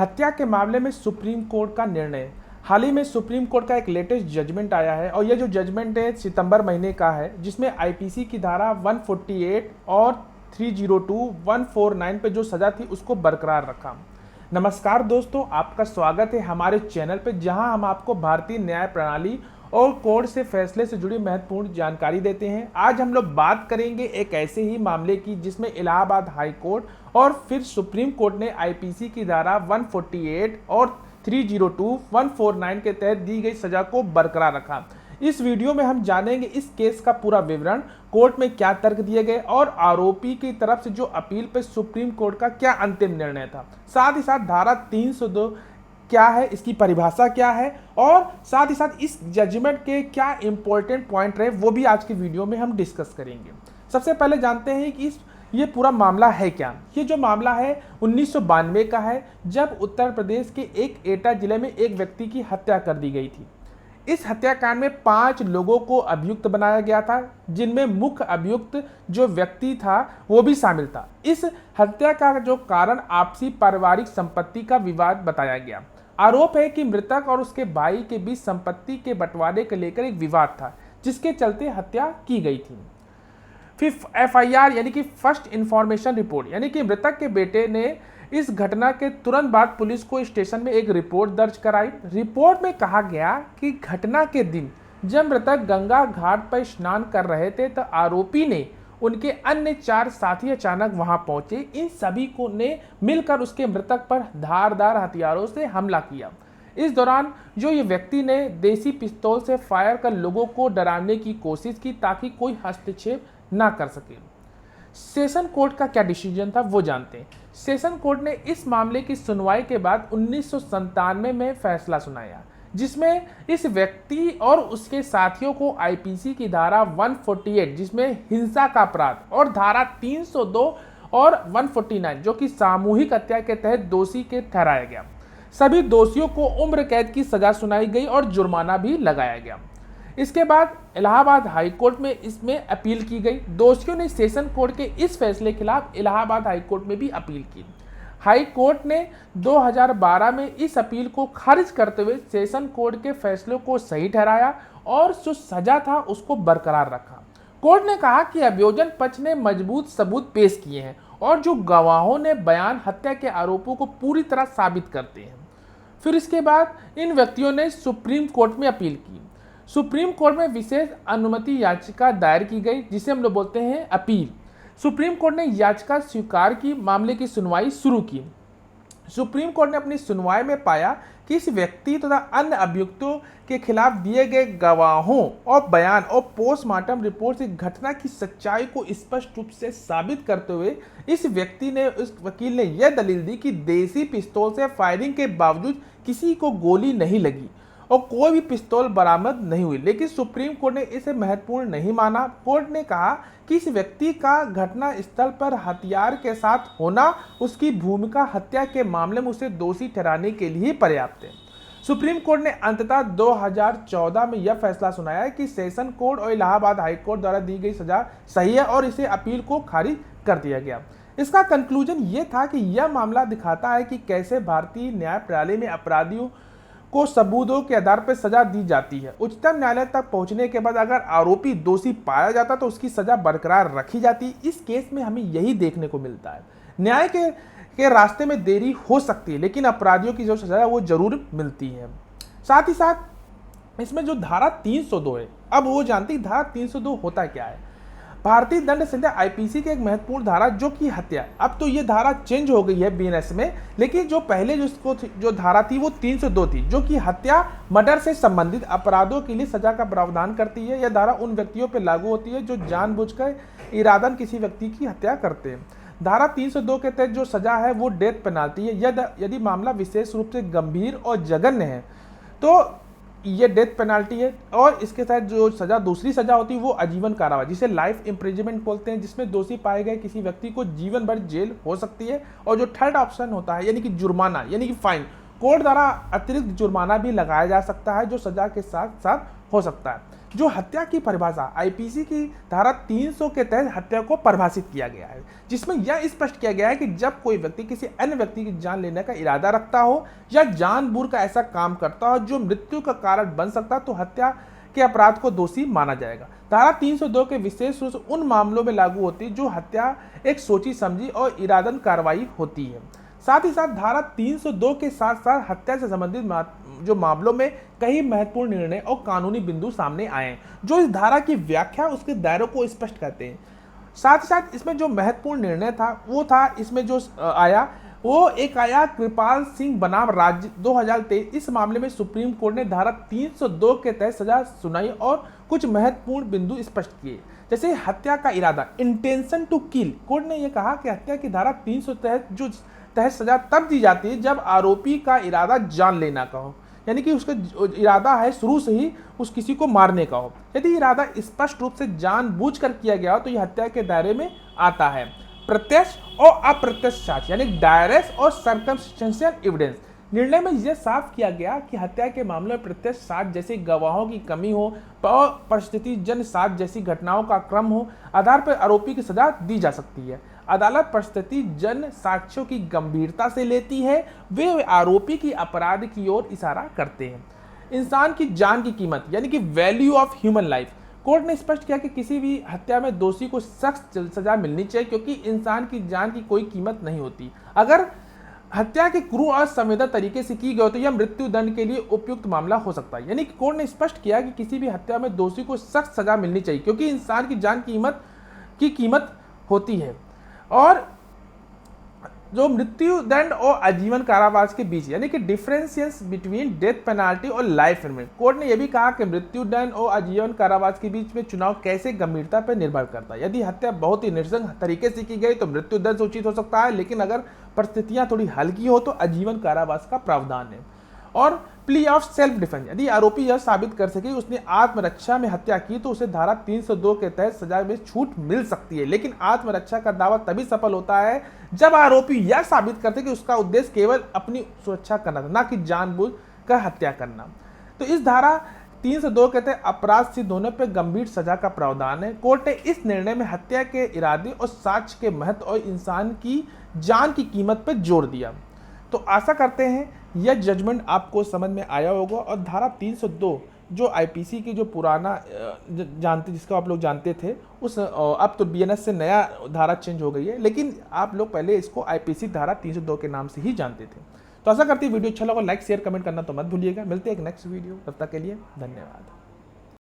हत्या के मामले में सुप्रीम कोर्ट का निर्णय। हाल ही में सुप्रीम कोर्ट का एक लेटेस्ट जजमेंट आया है और यह जो जजमेंट है सितंबर महीने का है, जिसमें आईपीसी की धारा 148 और 302, 149 पे जो सजा थी उसको बरकरार रखा। नमस्कार दोस्तों, आपका स्वागत है हमारे चैनल पे, जहां हम आपको भारतीय न्याय प्रणाली और कोर्ट से फैसले से जुड़ी महत्वपूर्ण जानकारी देते हैं। आज हम लोग बात करेंगे एक ऐसे ही मामले की जिसमें इलाहाबाद हाई कोर्ट और फिर सुप्रीम कोर्ट ने आईपीसी की धारा 148 और 302, 149 के तहत दी गई सजा को बरकरार रखा। इस वीडियो में हम जानेंगे इस केस का पूरा विवरण, कोर्ट में क्या तर्क दिए गए और आरोपी की तरफ से जो अपील पे सुप्रीम कोर्ट का क्या अंतिम निर्णय था। साथ ही साथ धारा 302 क्या है, इसकी परिभाषा क्या है और साथ ही साथ इस जजमेंट के क्या इंपॉर्टेंट पॉइंट रहे, वो भी आज की वीडियो में हम डिस्कस करेंगे। सबसे पहले जानते हैं कि ये पूरा मामला है क्या। ये जो मामला है 1992 का है, जब उत्तर प्रदेश के एक एटा जिले में एक व्यक्ति की हत्या कर दी गई थी। इस हत्याकांड में 5 लोगों को अभियुक्त बनाया गया था, जिनमें मुख्य अभियुक्त जो व्यक्ति था वो भी शामिल था। इस हत्या का जो कारण आपसी पारिवारिक संपत्ति का विवाद बताया गया। आरोप है कि मृतक और उसके भाई के बीच संपत्ति के बंटवारे को लेकर एक विवाद था, जिसके चलते हत्या की गई थी। फिर एफआईआर यानी कि फर्स्ट इंफॉर्मेशन रिपोर्ट, यानी कि मृतक के बेटे ने इस घटना के तुरंत बाद पुलिस को स्टेशन में एक रिपोर्ट दर्ज कराई। रिपोर्ट में कहा गया कि घटना के दिन जब मृतक गंगा घाट पर स्नान कर रहे थे तो आरोपी ने उनके अन्य 4 साथी अचानक वहां पहुंचे। इन सभी को ने मिलकर उसके मृतक पर धारदार हथियारों से हमला किया। इस दौरान जो ये व्यक्ति ने देसी पिस्तौल से फायर कर लोगों को डराने की कोशिश की ताकि कोई हस्तक्षेप ना कर सके। सेशन कोर्ट का क्या डिसीजन था वो जानते हैं। सेशन कोर्ट ने इस मामले की सुनवाई के बाद 1997 में फैसला सुनाया, जिसमें इस व्यक्ति और उसके साथियों को आईपीसी की धारा 148 जिसमें हिंसा का अपराध और धारा 302 और 149 जो कि सामूहिक हत्या के तहत दोषी के ठहराया गया। सभी दोषियों को उम्र कैद की सजा सुनाई गई और जुर्माना भी लगाया गया। इसके बाद इलाहाबाद हाई कोर्ट में इसमें अपील की गई। दोषियों ने सेशन कोर्ट के इस फैसले के खिलाफ इलाहाबाद हाई कोर्ट में भी अपील की। हाई कोर्ट ने 2012 में इस अपील को खारिज करते हुए सेशन कोर्ट के फैसलों को सही ठहराया और जो सजा था उसको बरकरार रखा। कोर्ट ने कहा कि अभियोजन पक्ष ने मजबूत सबूत पेश किए हैं और जो गवाहों ने बयान हत्या के आरोपों को पूरी तरह साबित करते हैं। फिर इसके बाद इन व्यक्तियों ने सुप्रीम कोर्ट में अपील की। सुप्रीम कोर्ट में विशेष अनुमति याचिका दायर की गई, जिसे हम लोग बोलते हैं अपील। सुप्रीम कोर्ट ने याचिका स्वीकार की, मामले की सुनवाई शुरू की। सुप्रीम कोर्ट ने अपनी सुनवाई में पाया कि इस व्यक्ति तथा अन्य अभियुक्तों के खिलाफ दिए गए गवाहों और बयान और पोस्टमार्टम रिपोर्ट से घटना की सच्चाई को स्पष्ट रूप से साबित करते हुए इस व्यक्ति ने, उस वकील ने यह दलील दी कि देसी पिस्तौल से फायरिंग के बावजूद किसी को गोली नहीं लगी और कोई भी पिस्तौल बरामद नहीं हुई। लेकिन सुप्रीम कोर्ट ने इसे महत्वपूर्ण नहीं माना। कोर्ट ने कहा कि इस व्यक्ति का घटना स्थल पर हथियार के साथ होना उसकी भूमिका हत्या के मामले में उसे दोषी ठहराने के लिए पर्याप्त है। सुप्रीम कोर्ट ने अंततः 2014 में यह फैसला सुनाया कि सेशन कोर्ट और इलाहाबाद हाई कोर्ट द्वारा दी गई सजा सही है और इसे अपील को खारिज कर दिया गया। इसका कंक्लूजन ये था कि यह मामला दिखाता है कि कैसे भारतीय न्याय प्रणाली में अपराधियों को सबूतों के आधार पर सजा दी जाती है। उच्चतम न्यायालय तक पहुंचने के बाद अगर आरोपी दोषी पाया जाता तो उसकी सजा बरकरार रखी जाती। इस केस में हमें यही देखने को मिलता है। न्याय के रास्ते में देरी हो सकती है, लेकिन अपराधियों की जो सजा है वो जरूर मिलती है। साथ ही साथ इसमें जो धारा 302 है, अब वो जानती धारा 302 होता क्या है। भारतीय दंड संहिता आईपीसी की एक महत्वपूर्ण धारा जो कि हत्या, अब तो ये धारा चेंज हो गई है बीएनएस में, लेकिन जो पहले जो धारा थी वो 302 थी, जो कि हत्या मर्डर से संबंधित अपराधों के लिए सजा का प्रावधान करती है। यह धारा उन व्यक्तियों पर लागू होती है जो जानबूझकर इरादन किसी व्यक्ति की हत्या करते हैं। धारा 302 के तहत जो सजा है वो डेथ पेनाल्टी है। यदि मामला विशेष रूप से गंभीर और जघन्य है तो ये डेथ पेनाल्टी है और इसके साथ जो सजा दूसरी सजा होती है वो आजीवन कारावास, जिसे लाइफ इम्प्रिजनमेंट बोलते हैं, जिसमें दोषी पाए गए किसी व्यक्ति को जीवन भर जेल हो सकती है। और जो थर्ड ऑप्शन होता है यानी कि जुर्माना यानी कि फाइन, कोर्ट द्वारा अतिरिक्त जुर्माना भी लगाया जा सकता है जो सजा के साथ साथ हो सकता है। जो हत्या की परिभाषा आईपीसी की धारा 300 के तहत हत्या को परिभाषित किया गया है, जिसमें यह स्पष्ट किया गया है कि जब कोई व्यक्ति किसी अन्य व्यक्ति की जान लेने का इरादा रखता हो या जानबूझकर ऐसा काम करता हो जो मृत्यु का कारण बन सकता है, तो हत्या के अपराध को दोषी माना जाएगा। धारा 302 के विशेष रूप से उन मामलों में लागू होती है जो हत्या एक सोची समझी और इरादन कार्रवाई होती है। साथ ही साथ धारा 302 के साथ साथ हत्या से संबंधित जो मामलों में कई महत्वपूर्ण निर्णय और कानूनी बिंदु सामने आए हैं जो इस धारा की व्याख्या उसके दायरों को स्पष्ट करते हैं। साथ ही साथ इसमें जो महत्वपूर्ण निर्णय था वो था, इसमें जो आया वो एक आया कृपाल सिंह बनाम राज्य 2023। इस मामले में सुप्रीम कोर्ट ने धारा 302 के तहत सजा सुनाई और कुछ महत्वपूर्ण बिंदु स्पष्ट किए, जैसे हत्या का इरादा, इंटेंशन टू किल। कोर्ट ने यह कहा कि हत्या की धारा 300 तहत सजा तब दी जाती है जब आरोपी का इरादा जान लेना का हो, यानी कि उसका इरादा है शुरू से ही उस किसी को मारने का हो। यदि इरादा स्पष्ट रूप से जानबूझकर किया गया हो तो यह हत्या के दायरे में आता है। प्रत्यक्ष और अप्रत्यक्ष साक्ष्य यानी डायरेक्ट और सर्कमस्टेंशियल एविडेंस। निर्णय में यह साफ किया गया कि हत्या के मामले में प्रत्यक्ष साक्ष्य जैसे गवाहों की कमी हो और परिस्थितिजन्य साक्ष्य जैसी घटनाओं का क्रम हो आधार पर आरोपी की सजा दी जा सकती है। अदालत परिस्थितिजन्य साक्ष्यों की गंभीरता से लेती है, वे आरोपी की अपराध की ओर इशारा करते हैं। इंसान की जान की कीमत यानी कि value of human life. Court ने स्पष्ट किया कि किसी भी हत्या में दोषी को सख्त सजा मिलनी चाहिए क्योंकि इंसान की जान की कोई कीमत नहीं होती। अगर हत्या के क्रूर और संवेदनशील तरीके से की गई तो यह मृत्यु दंड के लिए उपयुक्त मामला हो सकता है। यानी कि कोर्ट ने स्पष्ट किया कि किसी भी हत्या में दोषी को सख्त सजा मिलनी चाहिए क्योंकि इंसान की जान की कीमत होती है। और जो मृत्यु दंड और आजीवन कारावास के बीच यानी कि डिफरेंशियस बिटवीन डेथ पेनाल्टी और लाइफ इम्प्रिजनमेंट। कोर्ट ने यह भी कहा कि मृत्यु दंड और आजीवन कारावास के बीच में चुनाव कैसे गंभीरता पर निर्भर करता है। यदि हत्या बहुत ही नृशंस तरीके से की गई तो मृत्यु दंड उचित हो सकता है, लेकिन अगर परिस्थितियां थोड़ी हल्की हो तो आजीवन कारावास का प्रावधान है। और प्ली ऑफ सेल्फ डिफेंस। यदि आरोपी यह साबित कर सके उसने आत्मरक्षा में हत्या की तो उसे धारा 302 के तहत सजा में छूट मिल सकती है, लेकिन आत्मरक्षा का दावा तभी सफल होता है जब आरोपी यह साबित करते कि उसका उद्देश्य केवल अपनी सुरक्षा करना था, ना कि जानबूझकर हत्या करना। तो इस धारा 302 के तहत अपराध सिद्ध होने पर गंभीर सजा का प्रावधान है। कोर्ट ने इस निर्णय में हत्या के इरादे और साक्ष्य के महत्व और इंसान की जान की कीमत पर जोर दिया। तो आशा करते हैं यह जजमेंट आपको समझ में आया होगा। और धारा 302 जो आईपीसी की जो पुराना जिसको आप लोग जानते थे उस अब तो बीएनएस से नया धारा चेंज हो गई है, लेकिन आप लोग पहले इसको आईपीसी धारा 302 के नाम से ही जानते थे। तो आशा करती है वीडियो अच्छा लगा, लाइक शेयर कमेंट करना तो मत भूलिएगा। मिलते हैं एक नेक्स्ट वीडियो, तब तक के लिए धन्यवाद।